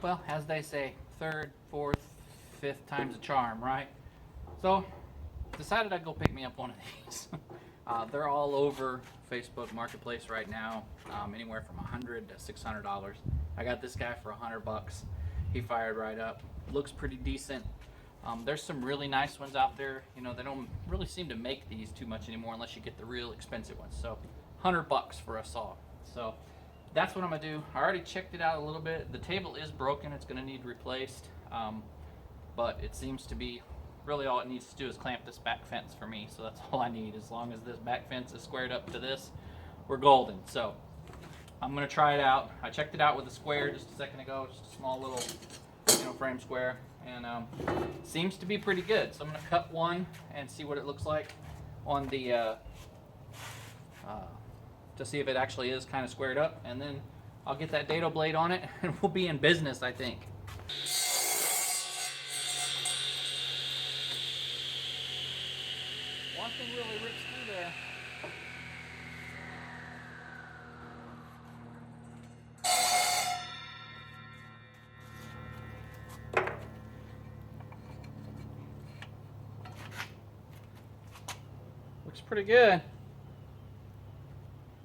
well, as they say, third, fourth, fifth time's a charm, right? So decided I'd go pick me up one of these. They're all over Facebook Marketplace right now, anywhere from $100 to $600. I got this guy for $100. He fired right up. Looks pretty decent. There's some really nice ones out there. You know, they don't really seem to make these too much anymore unless you get the real expensive ones. So $100 for a saw. So that's what I'm gonna do. I already checked it out a little bit. The table is broken. It's gonna need replaced. But it seems to be really all it needs to do is clamp this back fence for me. So that's all I need. As long as this back fence is squared up to this, we're golden. So I'm gonna try it out. I checked it out with a square just a second ago, just a small little, frame square, and seems to be pretty good. So I'm gonna cut one and see what it looks like on the to see if it actually is kind of squared up, and then I'll get that dado blade on it and we'll be in business, I think. One thing really rips through there. Looks pretty good.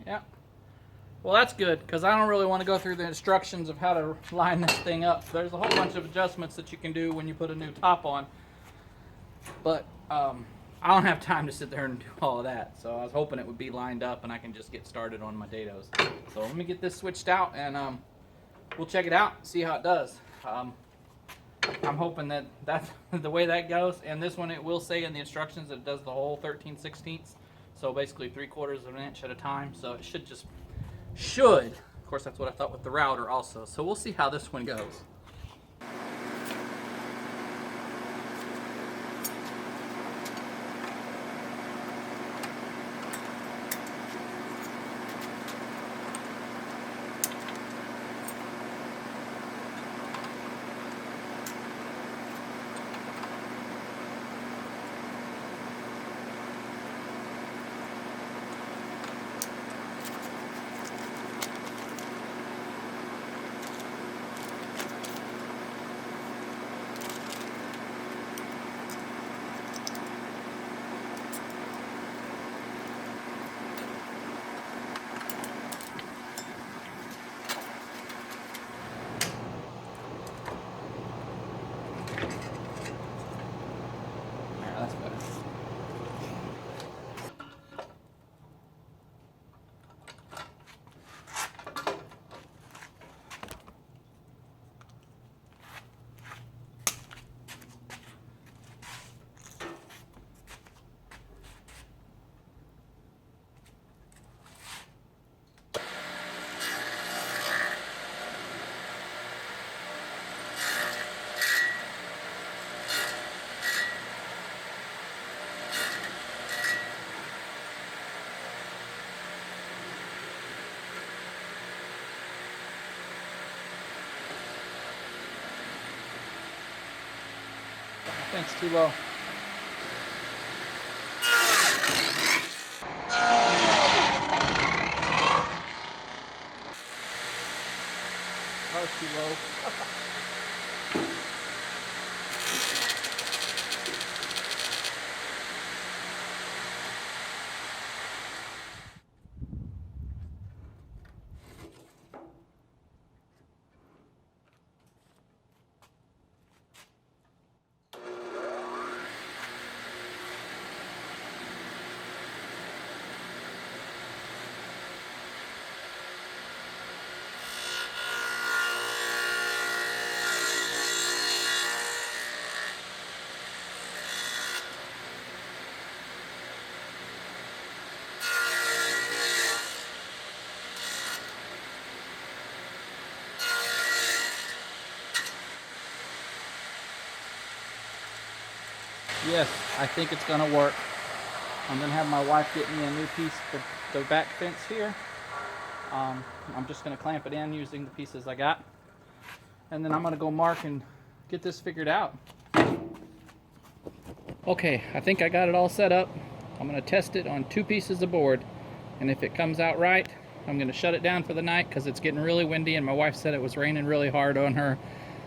Yeah. Well, that's good, because I don't really want to go through the instructions of how to line this thing up. There's a whole bunch of adjustments that you can do when you put a new top on. But I don't have time to sit there and do all of that. So I was hoping it would be lined up and I can just get started on my dados. So let me get this switched out and we'll check it out, see how it does. I'm hoping that that's the way that goes. And this one, it will say in the instructions that it does the whole 13/16. So basically 3/4 of an inch at a time. So it should, of course that's what I thought with the router also. So we'll see how this one goes. That's better. Thanks, too low. That was too low. Yes, I think it's going to work. I'm going to have my wife get me a new piece for the back fence here. I'm just going to clamp it in using the pieces I got. And then I'm going to go mark and get this figured out. Okay, I think I got it all set up. I'm going to test it on 2 pieces of board. And if it comes out right, I'm going to shut it down for the night because it's getting really windy and my wife said it was raining really hard on her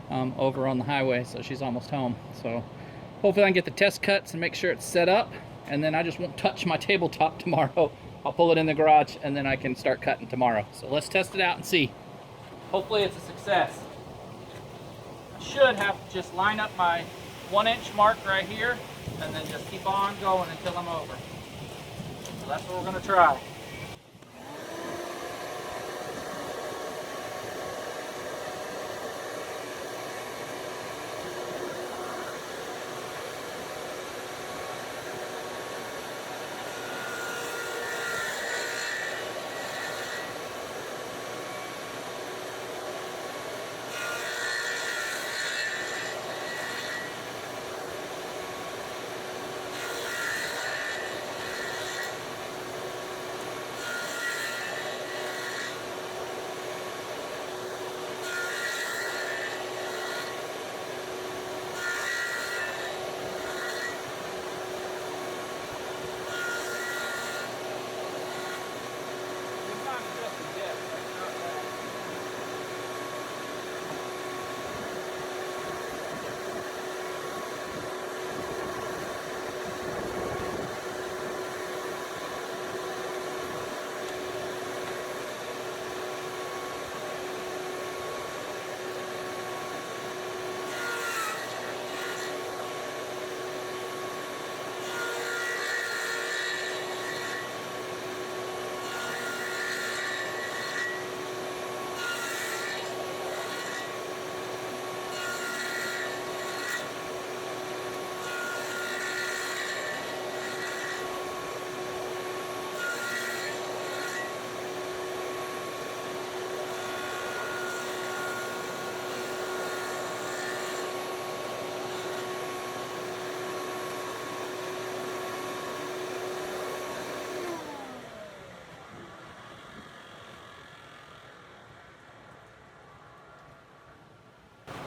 over on the highway, so she's almost home. So hopefully I can get the test cuts and make sure it's set up, and then I just won't touch my tabletop tomorrow. I'll pull it in the garage and then I can start cutting tomorrow. So let's test it out and see. Hopefully it's a success. I should have to just line up my 1-inch mark right here and then just keep on going until I'm over. So that's what we're going to try.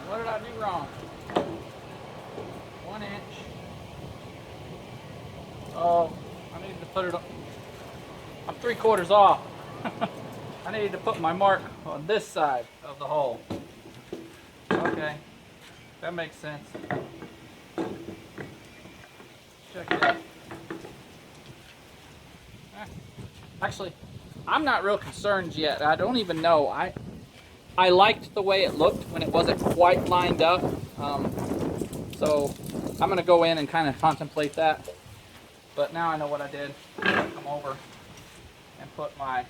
What did I do wrong? 1 inch. Oh, I needed to put it up. I'm 3/4 off. I needed to put my mark on this side of the hole. Okay, that makes sense. Check that. Actually, I'm not real concerned yet. I don't even know. I liked the way it looked when it wasn't quite lined up. So I'm going to go in and kind of contemplate that. But now I know what I did. Come over and put my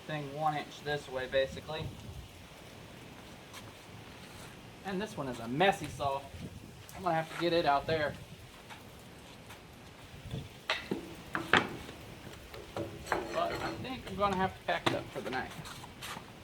thing 1 inch this way, basically. And this one is a messy saw. I'm going to have to get it out there. But I think I'm going to have to pack it up for the night.